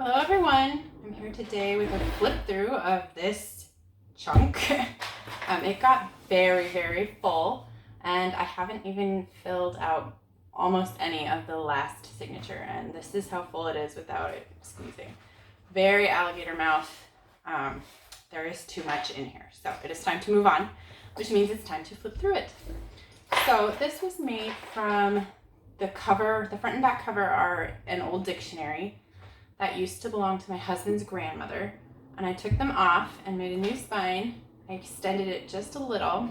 Hello everyone, I'm here today with a flip through of this chunk. It got very full and I haven't even filled out almost any of the last signature, and this is how full it is without it squeezing. Very alligator mouth. There is too much in here, so it is time to move on, which means it's time to flip through it. So this was made from the cover. The front and back cover are an old dictionary that used to belong to my husband's grandmother, and I took them off and made a new spine. I extended it just a little,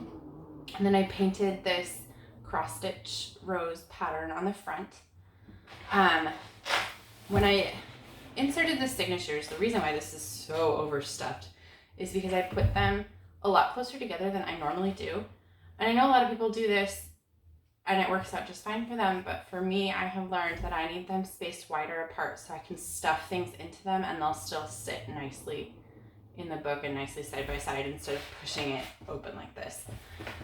and then I painted this cross stitch rose pattern on the front. When I inserted the signatures, the reason why this is so overstuffed is because I put them a lot closer together than I normally do. And I know a lot of people do this and it works out just fine for them, but for me, I have learned that I need them spaced wider apart so I can stuff things into them and they'll still sit nicely in the book and nicely side by side instead of pushing it open like this.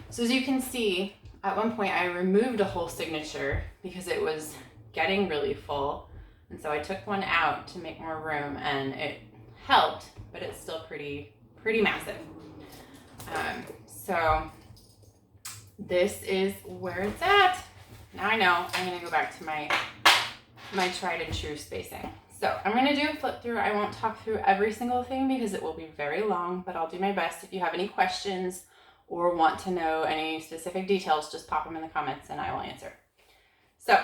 So as you can see, at one point I removed a whole signature because it was getting really full, and so I took one out to make more room, and it helped, but it's still pretty massive. So this is where it's at. Now I know I'm gonna go back to my tried and true spacing. So I'm gonna do a flip through. I won't talk through every single thing because it will be very long, but I'll do my best. If you have any questions or want to know any specific details, just pop them in the comments and I will answer. So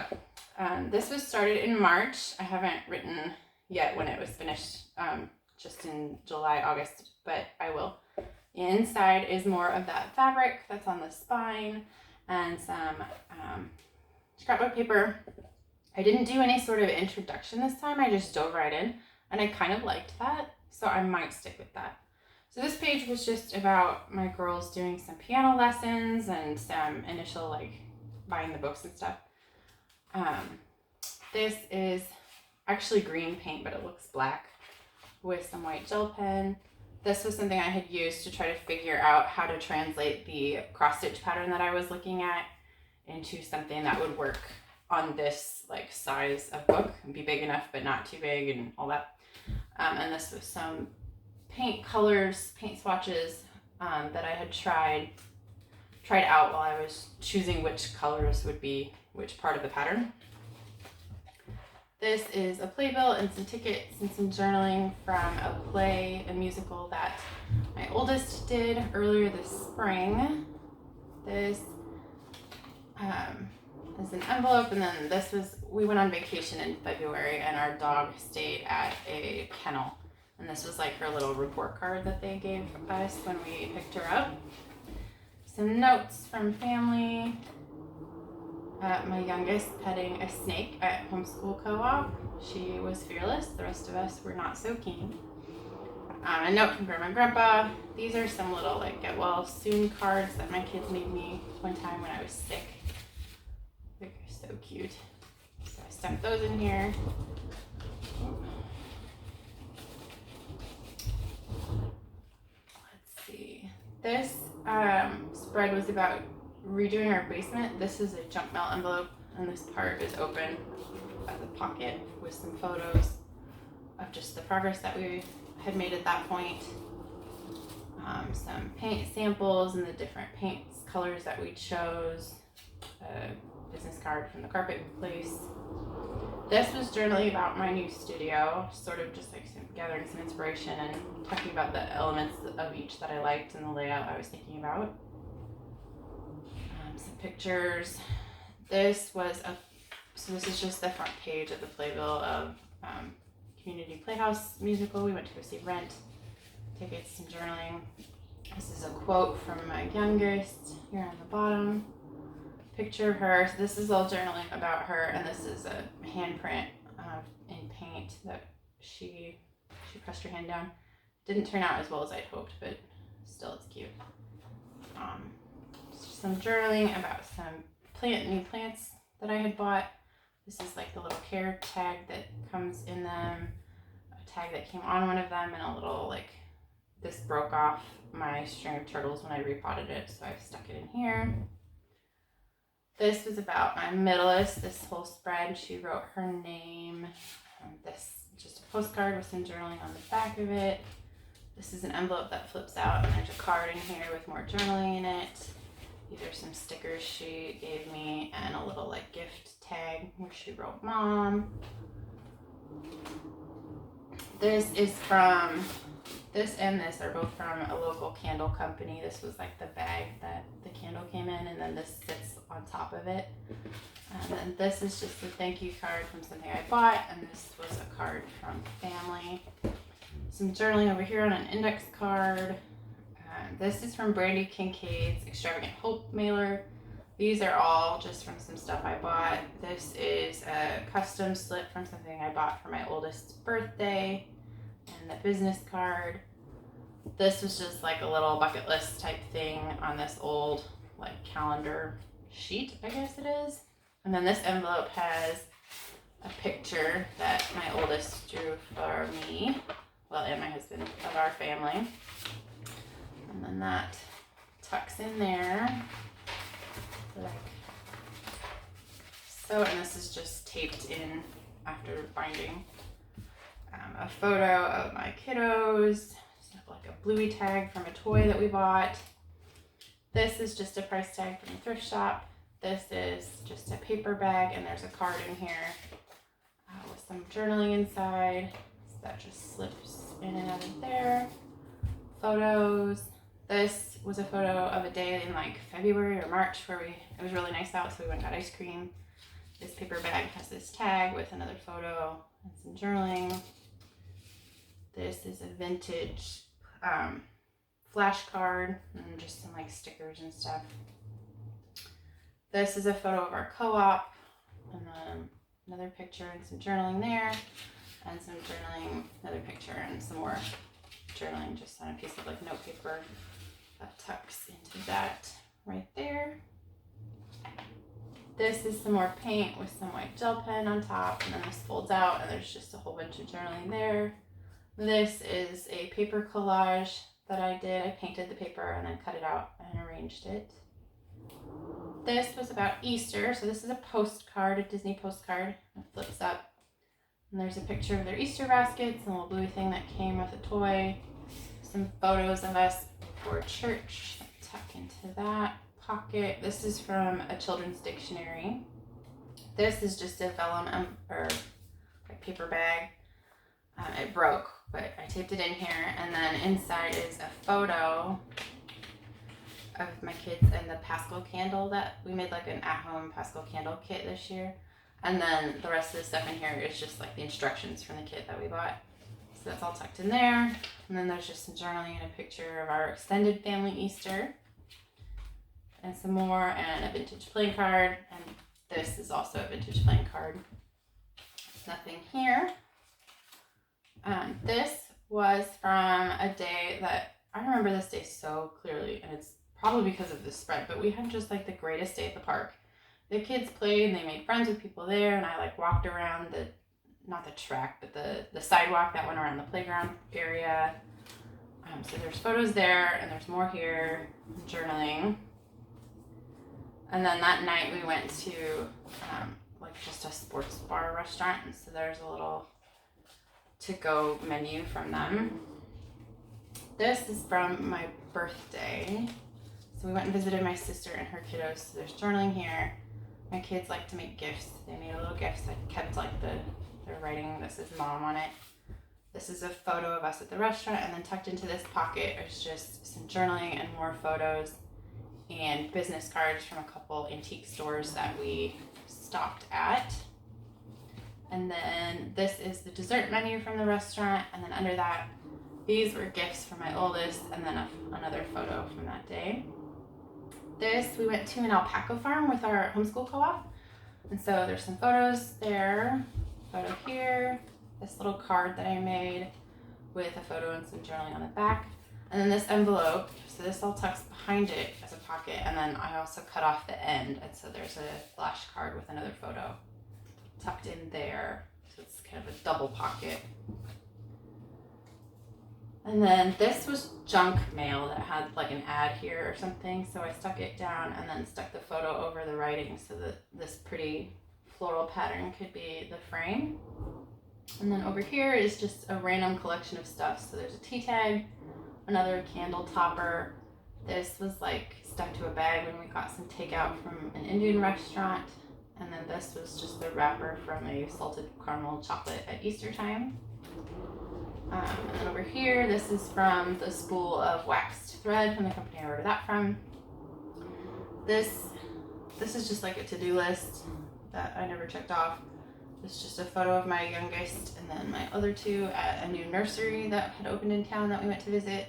this was started in March. I haven't written yet when it was finished, just in July, August, but I will. The inside is more of that fabric that's on the spine and some scrapbook paper. I didn't do any sort of introduction this time. I just dove right in, and I kind of liked that, so I might stick with that. So this page was just about my girls doing some piano lessons and some initial buying the books and stuff. This is actually green paint, but it looks black with some white gel pen. This was something I had used to try to figure out how to translate the cross stitch pattern that I was looking at into something that would work on this size of book and be big enough but not too big and all that. And this was some paint colors, paint swatches that I had tried out while I was choosing which colors would be which part of the pattern. This is a playbill and some tickets and some journaling from a musical that my oldest did earlier this spring. This is an envelope, and then we went on vacation in February and our dog stayed at a kennel. And this was her little report card that they gave us when we picked her up. Some notes from family. My youngest petting a snake at homeschool co-op. She was fearless. The rest of us were not so keen. A note from Grandma and Grandpa. These are some little get well soon cards that my kids made me one time when I was sick. They're so cute. So I stuck those in here. Let's see. This spread was about redoing our basement. This is a junk mail envelope, and this part is open at the pocket with some photos of just the progress that we had made at that point. Some paint samples and the different paints, colors that we chose. A business card from the carpet place. This was journaling about my new studio, sort of just gathering some inspiration and talking about the elements of each that I liked and the layout I was thinking about. Some pictures. This is just the front page of the playbill of Community Playhouse musical. We went to go see Rent. Tickets and journaling. This is a quote from my youngest here on the bottom. Picture of her. So this is all journaling about her, and this is a handprint in paint that she pressed her hand down. Didn't turn out as well as I'd hoped, but still it's cute. Some journaling about some new plants that I had bought. This is the little care tag that comes in them, a tag that came on one of them, and a little this broke off my string of turtles when I repotted it, so I've stuck it in here. This was about my middleest. This whole spread, she wrote her name. This just a postcard with some journaling on the back of it. This is an envelope that flips out, and there's a card in here with more journaling in it. These are some stickers she gave me, and a little like gift tag where she wrote mom. This is from, this and this are both from a local candle company. This was like the bag that the candle came in, and then this sits on top of it. And then this is just a thank you card from something I bought, and this was a card from family. Some journaling over here on an index card. This is from Brandy Kincaid's Extravagant Hope mailer. These are all just from some stuff I bought. This is a custom slip from something I bought for my oldest's birthday, and the business card. This was just like a little bucket list type thing on this old like calendar sheet, I guess it is. And then this envelope has a picture that my oldest drew for me, well, and my husband, of our family. And then that tucks in there. Like so, and this is just taped in after binding. A photo of my kiddos, like a bluey tag from a toy that we bought. This is just a price tag from the thrift shop. This is just a paper bag, and there's a card in here with some journaling inside. So that just slips in and out of there. Photos. This was a photo of a day in like February or March where it was really nice out, so we went and got ice cream. This paper bag has this tag with another photo and some journaling. This is a vintage flash card and just some like stickers and stuff. This is a photo of our co-op, and then another picture and some journaling there, and some journaling, another picture and some more journaling just on a piece of like note paper that tucks into that right there. This is some more paint with some white gel pen on top, and then this folds out and there's just a whole bunch of journaling there. This is a paper collage that I did. I painted the paper and then cut it out and arranged it. This was about Easter, so this is a postcard, a Disney postcard. It flips up, and there's a picture of their Easter baskets and a little bluey thing that came with a toy. Some photos of us before church. Tuck into that pocket. This is from a children's dictionary. This is just a vellum or like paper bag. It broke, but I taped it in here, and then inside is a photo of my kids and the Paschal candle that we made, like an at-home Paschal candle kit this year. And then the rest of the stuff in here is just like the instructions from the kit that we bought. So that's all tucked in there. And then there's just some journaling and a picture of our extended family Easter. And some more, and a vintage playing card. And this is also a vintage playing card. Nothing here. This was from a day that, I remember this day so clearly, and it's probably because of this spread, but we had just like the greatest day at the park. The kids played and they made friends with people there, and I like walked around the, not the track, but the sidewalk that went around the playground area. So there's photos there, and there's more here, journaling. And then that night we went to like just a sports bar restaurant, and so there's a little to-go menu from them. This is from my birthday. So we went and visited my sister and her kiddos. So there's journaling here. My kids like to make gifts. They made a little gift. I kept like their writing, this is mom on it. This is a photo of us at the restaurant, and then tucked into this pocket is just some journaling and more photos and business cards from a couple antique stores that we stopped at. And then this is the dessert menu from the restaurant, and then under that, these were gifts for my oldest, and then another photo from that day. This, we went to an alpaca farm with our homeschool co-op, and so there's some photos there, photo here, this little card that I made with a photo and some journaling on the back, and then this envelope, so this all tucks behind it as a pocket, and then I also cut off the end, and so there's a flash card with another photo tucked in there, so it's kind of a double pocket. And then this was junk mail that had like an ad here or something, so I stuck it down and then stuck the photo over the writing so that this pretty floral pattern could be the frame. And then over here is just a random collection of stuff. So there's a tea tag, another candle topper. This was like stuck to a bag when we got some takeout from an Indian restaurant. And then this was just the wrapper from a salted caramel chocolate at Easter time. And then over here, this is from the spool of waxed thread from the company I ordered that from. This is just like a to-do list that I never checked off. It's just a photo of my youngest and then my other two at a new nursery that had opened in town that we went to visit.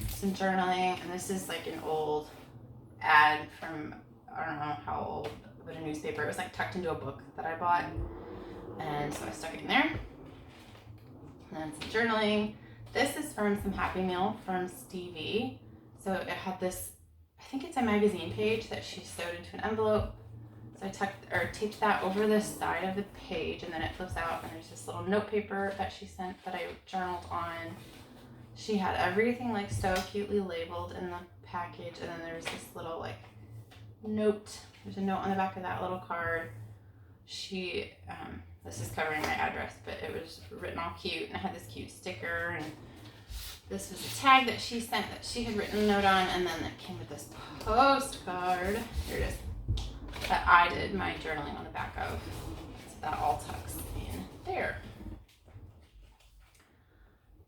Some journaling, and this is like an old ad from, I don't know how old, but a newspaper. It was like tucked into a book that I bought, and so I stuck it in there. And then some journaling. This is from some Happy Meal from Stevie. So it had this, I think it's a magazine page that she sewed into an envelope. So I taped that over the side of the page, and then it flips out, and there's this little note paper that she sent that I journaled on. She had everything like so cutely labeled in the package, and then there's this little like note. There's a note on the back of that little card. She, this is covering my address, but it was written all cute, and it had this cute sticker, and this was a tag that she sent that she had written a note on, and then it came with this postcard. Here it is. That I did my journaling on the back of. So that all tucks in there.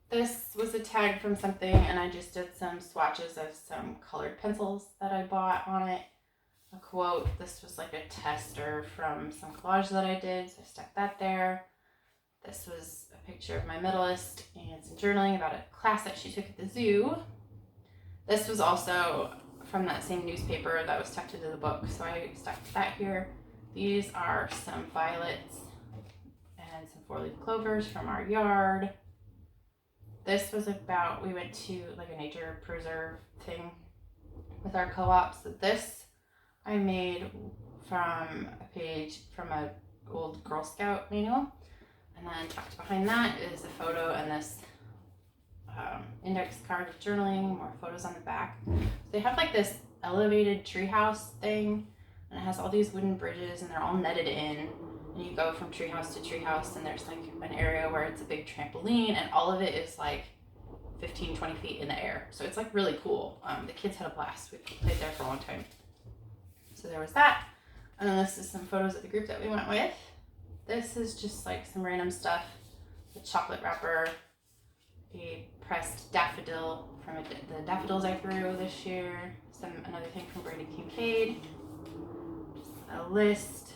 This was a tag from something, and I just did some swatches of some colored pencils that I bought on it. A quote. This was like a tester from some collage that I did, so I stuck that there. This was a picture of my middleist and some journaling about a class that she took at the zoo. This was also from that same newspaper that was tucked into the book, so I stuck that here. These are some violets and some 4-leaf clovers from our yard. This was about, we went to like a nature preserve thing with our co-op. So this I made from a page from an old Girl Scout manual. And then tucked behind that is a photo and this index card of journaling, more photos on the back. So they have like this elevated treehouse thing, and it has all these wooden bridges, and they're all netted in. And you go from treehouse to treehouse, and there's like an area where it's a big trampoline, and all of it is like 15, 20 feet in the air. So it's like really cool. The kids had a blast. We played there for a long time. So there was that. And then this is some photos of the group that we went with. This is just like some random stuff. The chocolate wrapper, a pressed daffodil from the daffodils I grew this year. Another thing from Brady Kincaid. A list.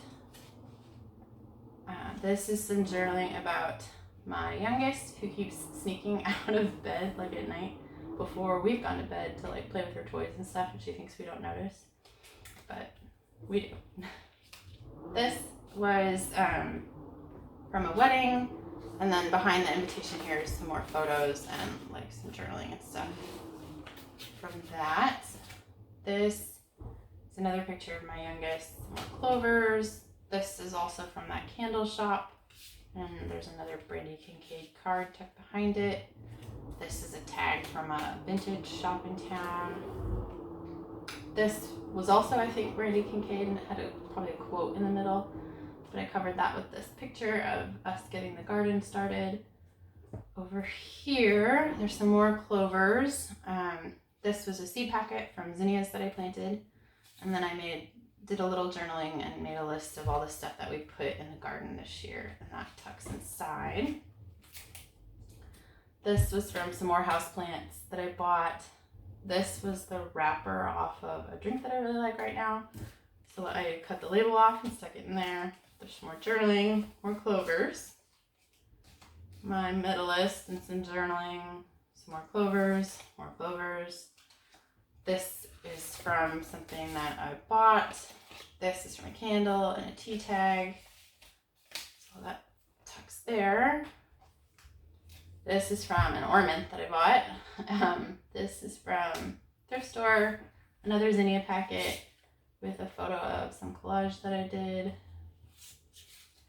This is some journaling about my youngest, who keeps sneaking out of bed like at night before we've gone to bed to like play with her toys and stuff, and she thinks we don't notice, but we do. This was from a wedding, and then behind the invitation here is some more photos and like some journaling and stuff from that. This is another picture of my youngest, some more clovers. This is also from that candle shop, and there's another Brady Kincaid card tucked behind it. This is a tag from a vintage shop in town. This was also, I think, Brady Kincaid, and it had probably a quote in the middle, but I covered that with this picture of us getting the garden started. Over here, there's some more clovers. This was a seed packet from zinnias that I planted, and then I did a little journaling and made a list of all the stuff that we put in the garden this year, and that tucks inside. This was from some more houseplants that I bought. This was the wrapper off of a drink that I really like right now. So I cut the label off and stuck it in there. There's some more journaling, more clovers. My middleist and some journaling, some more clovers, more clovers. This is from something that I bought. This is from a candle and a tea tag. So that tucks there. This is from an ornament that I bought. This is from thrift store, another zinnia packet with a photo of some collage that I did,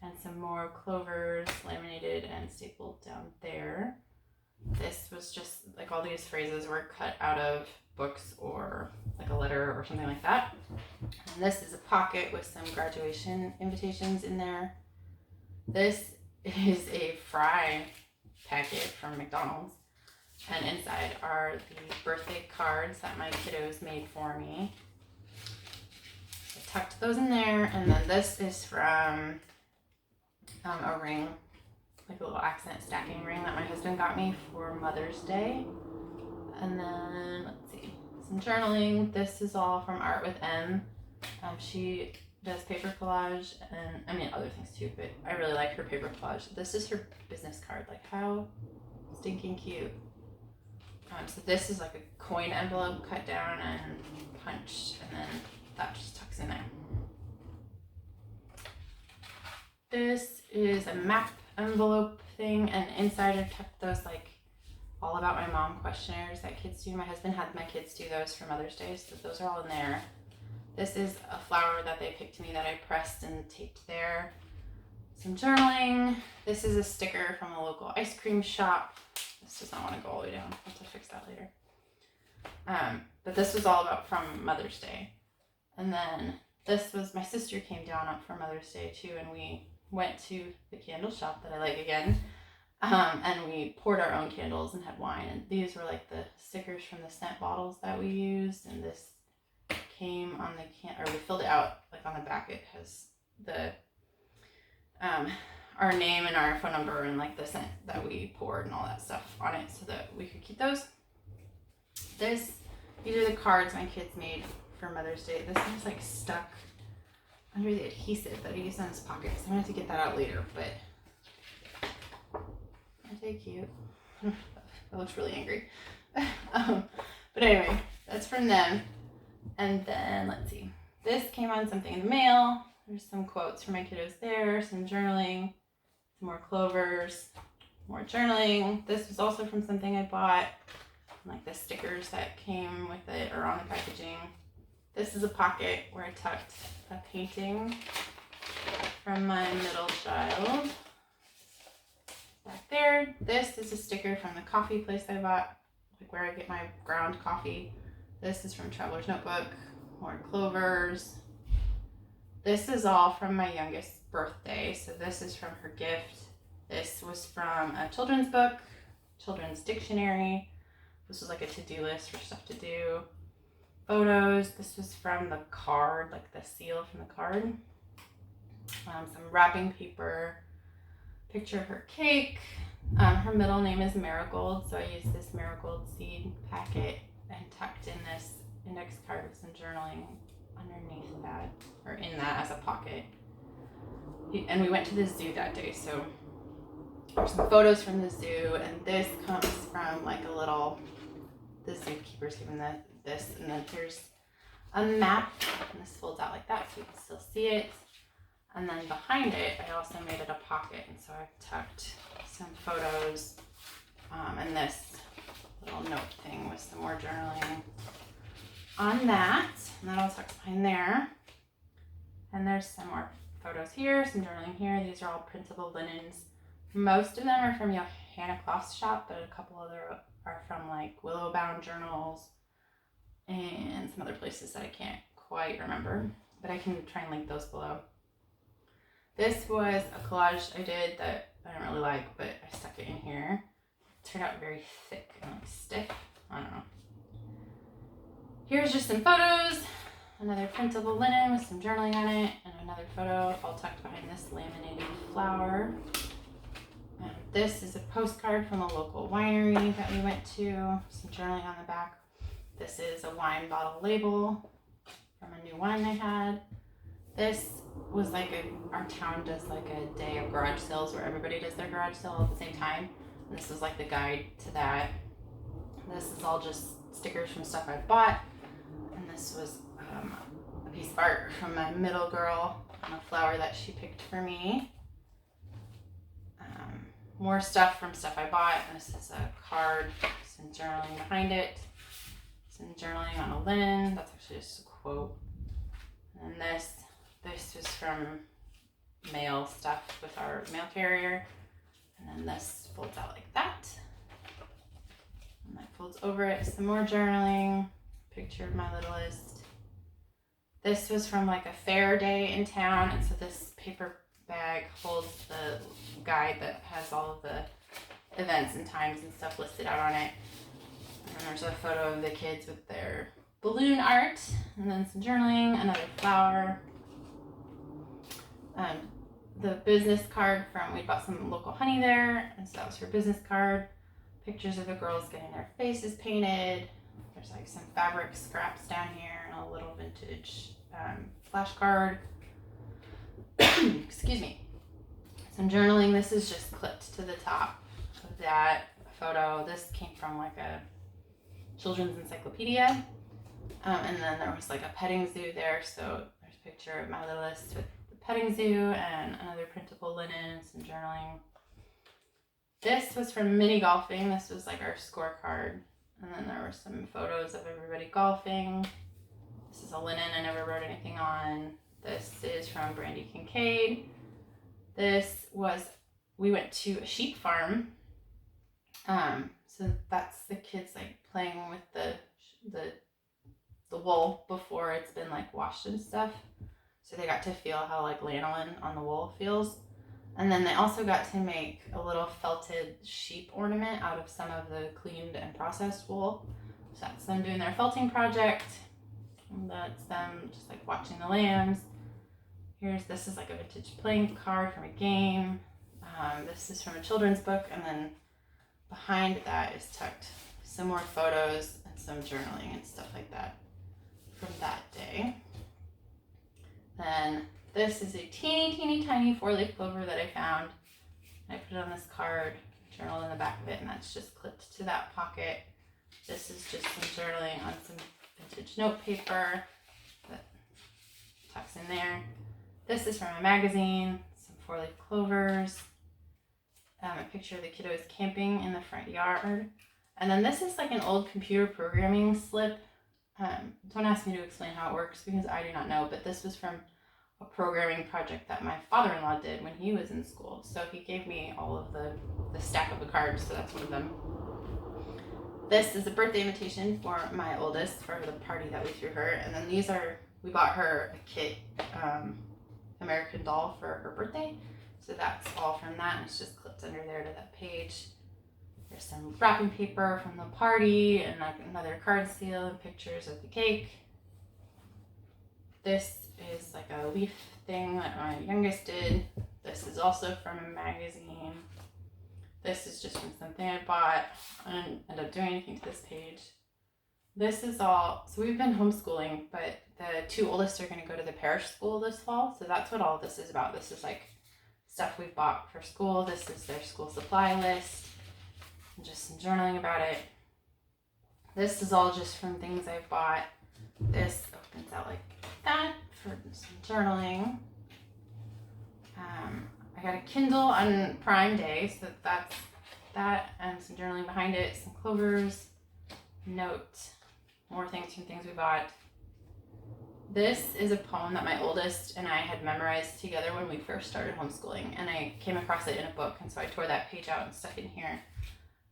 and some more clovers laminated and stapled down there. This was just like all these phrases were cut out of books or like a letter or something like that. And this is a pocket with some graduation invitations in there. This is a fry packet from McDonald's. And inside are the birthday cards that my kiddos made for me. I tucked those in there. And then this is from a ring, like a little accent stacking ring that my husband got me for Mother's Day. And then, let's see, some journaling. This is all from Art with M. She does paper collage and, I mean, other things too, but I really like her paper collage. This is her business card. Like, how stinking cute. So this is like a coin envelope cut down and punched, and then that just tucks in there. This is a map envelope thing, and inside I've kept those like all about my mom questionnaires that kids do. My husband had my kids do those for Mother's Day, so those are all in there. This is a flower that they picked me that I pressed and taped there. Some journaling. This is a sticker from a local ice cream shop. This does not want to go all the way down. I'll have to fix that later. But this was all about from Mother's Day. And then this was, my sister came down up for Mother's Day too, and we went to the candle shop that I like again. And we poured our own candles and had wine. And these were like the stickers from the scent bottles that we used. And this came on the or we filled it out, like on the back it has the our name and our phone number and like the scent that we poured and all that stuff on it so that we could keep those. These are the cards my kids made for Mother's Day. This one's like stuck under the adhesive that I used on his pocket, so I'm gonna have to get that out later, but aren't they cute? That looks really angry. But anyway, that's from them. And then let's see, this came on something in the mail. There's some quotes from my kiddos there, some journaling, some more clovers, more journaling. This was also from something I bought, like the stickers that came with it or on the packaging. This is a pocket where I tucked a painting from my middle child. Back there. This is a sticker from the coffee place I bought, like where I get my ground coffee. This is from Traveler's Notebook, more clovers. This is all from my youngest birthday, so this is from her gift. This was from a children's book, children's dictionary. This was like a to-do list for stuff to do. Photos. This was from the card, like the seal from the card. Some wrapping paper. Picture of her cake. Her middle name is Marigold, so I used this marigold seed packet and tucked in this index card with some journaling underneath that, or in that as a pocket. And we went to the zoo that day, so there's some photos from the zoo, and this comes from like a little, the zookeeper's given this, and then there's a map, and this folds out like that so you can still see it. And then behind it, I also made it a pocket, and so I've tucked some photos and this little note thing with some more journaling on that. And that all tucks behind there. And there's some more photos here, some journaling here. These are all printable linens. Most of them are from Johanna Kloth's shop, but a couple other are from like Willow Bound Journals and some other places that I can't quite remember, but I can try and link those below. This was a collage I did that I don't really like, but I stuck it in here. It turned out very thick and like stiff. I don't know. Here's just some photos. Another printable linen with some journaling on it, and another photo all tucked behind this laminated flower. And this is a postcard from a local winery that we went to. Some journaling on the back. This is a wine bottle label from a new wine they had. This was like our town does like a day of garage sales where everybody does their garage sale at the same time. And this is like the guide to that. This is all just stickers from stuff I bought. And this was a piece of art from my middle girl on a flower that she picked for me. More stuff from stuff I bought. And this is a card, some journaling behind it. Some journaling on a linen. That's actually just a quote. And this was from mail stuff with our mail carrier. And then this folds out like that. And that folds over it. Some more journaling. Picture of my littlest. This was from like a fair day in town. And so this paper bag holds the guide that has all of the events and times and stuff listed out on it. And there's a photo of the kids with their balloon art, and then some journaling, another flower. The business card from, we bought some local honey there, and so that was her business card. Pictures of the girls getting their faces painted. There's like some fabric scraps down here and a little vintage flashcard. Excuse me. Some journaling. This is just clipped to the top of that photo. This came from like a children's encyclopedia. And then there was like a petting zoo there. So there's a picture of my littlest with the petting zoo and another printable linen, some journaling. This was from mini golfing. This was like our scorecard. And then there were some photos of everybody golfing. This is a linen I never wrote anything on. This is from Brandy Kincaid. This was, we went to a sheep farm. So that's the kids like playing with the wool before it's been like washed and stuff. So they got to feel how like lanolin on the wool feels. And then they also got to make a little felted sheep ornament out of some of the cleaned and processed wool. So that's them doing their felting project. And that's them just like watching the lambs. This is like a vintage playing card from a game. This is from a children's book. And then behind that is tucked some more photos and some journaling and stuff like that from that day. Then this is a teeny tiny 4-leaf clover that I found. I put it on this card, journal in the back of it, and that's just clipped to that pocket. This is just some journaling on some vintage note paper that tucks in there. This is from a magazine, some 4-leaf clovers, a picture of the kiddos camping in the front yard. And then this is like an old computer programming slip. Don't ask me to explain how it works because I do not know, but this was from a programming project that my father-in-law did when he was in school. So he gave me all of the stack of the cards, so that's one of them. This is a birthday invitation for my oldest for the party that we threw her. And then these are, we bought her a kit, American Doll for her birthday. So that's all from that. It's just clipped under there to that page. There's some wrapping paper from the party and like another card seal and pictures of the cake. This is like a leaf thing that my youngest did. This is also from a magazine. This is just from something I bought. I didn't end up doing anything to this page. This is all, so we've been homeschooling, but the 2 oldest are going to go to the parish school this fall. So that's what all of this is about. This is like stuff we've bought for school. This is their school supply list. And just some journaling about it. This is all just from things I've bought. This opens out like that for some journaling. I got a Kindle on Prime Day, so that's that, and some journaling behind it, some clovers, note, more things from things we bought. This is a poem that my oldest and I had memorized together when we first started homeschooling, and I came across it in a book, and so I tore that page out and stuck it in here.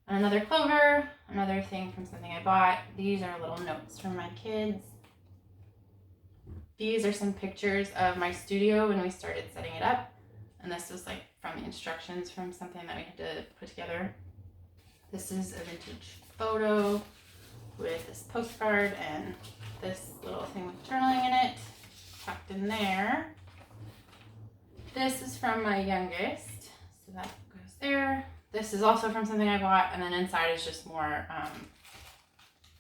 And another clover, another thing from something I bought. These are little notes from my kids. These are some pictures of my studio when we started setting it up. And this was like from the instructions from something that we had to put together. This is a vintage photo with this postcard and this little thing with journaling in it, tucked in there. This is from my youngest, so that goes there. This is also from something I bought, and then inside is just more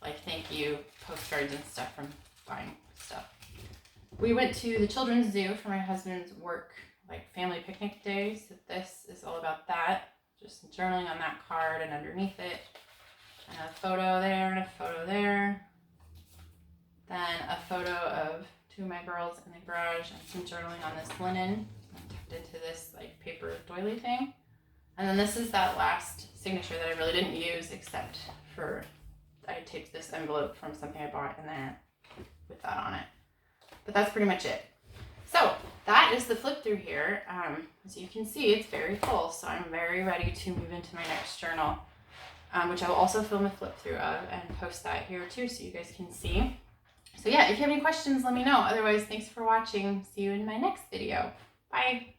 like thank you postcards and stuff from buying stuff. We went to the children's zoo for my husband's work, like family picnic day. So this is all about that. Just some journaling on that card and underneath it. And a photo there and a photo there. Then a photo of 2 of my girls in the garage and some journaling on this linen. And tucked into this like paper doily thing. And then this is that last signature that I really didn't use except for, I taped this envelope from something I bought in there with that on it. But that's pretty much it. So that is the flip through here. As you can see, it's very full. So I'm very ready to move into my next journal, which I will also film a flip through of and post that here too so you guys can see. So yeah, if you have any questions, let me know. Otherwise, thanks for watching. See you in my next video. Bye.